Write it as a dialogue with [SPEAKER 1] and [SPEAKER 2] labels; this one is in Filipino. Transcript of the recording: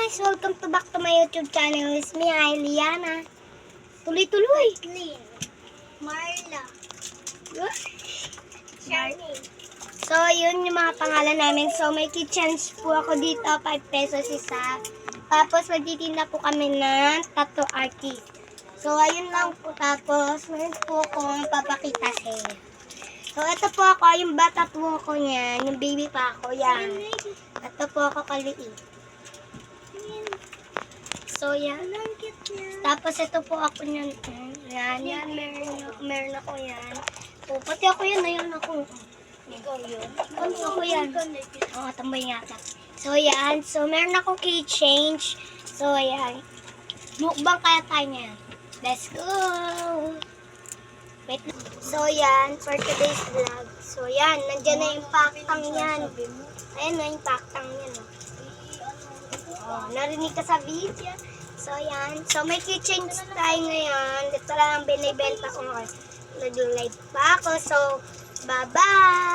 [SPEAKER 1] guys! Welcome to back to my YouTube channel. It's me, Liana. Tuloy-tuloy.
[SPEAKER 2] Marla.
[SPEAKER 1] Charming. So, yun yung mga pangalan namin. So, may kitchens po ako dito. 5 pesos isa. Tapos, magtitinda po kami ng tattoo artist. So, ayun lang po. Tapos, meron po akong papakita sa inyo. So, ito po ako. Yung bata po ako niyan. Yung baby pa ako. Yan. Ito po ako kaliit. So, yan. Tapos, ito po ako niyan. Yan. Meron ako yan. So, pati ako yan. Ayun ako.
[SPEAKER 2] Ikaw yun?
[SPEAKER 1] Ako yan. Oo, tambay yata. So, yan. So, meron akong key change. So, yan. Mukbang kaya tayo niyan. Let's go! Wait. So, yan. For today's vlog. So, yan. Nandiyan na yung paktang yan. Ayan na yung paktang yan. Oh, narinig ka sa video. So, yan. So, may key change tayo ngayon. Ito lang ang binibenta ko ngayon. Nag-live pa ako. So, bye-bye!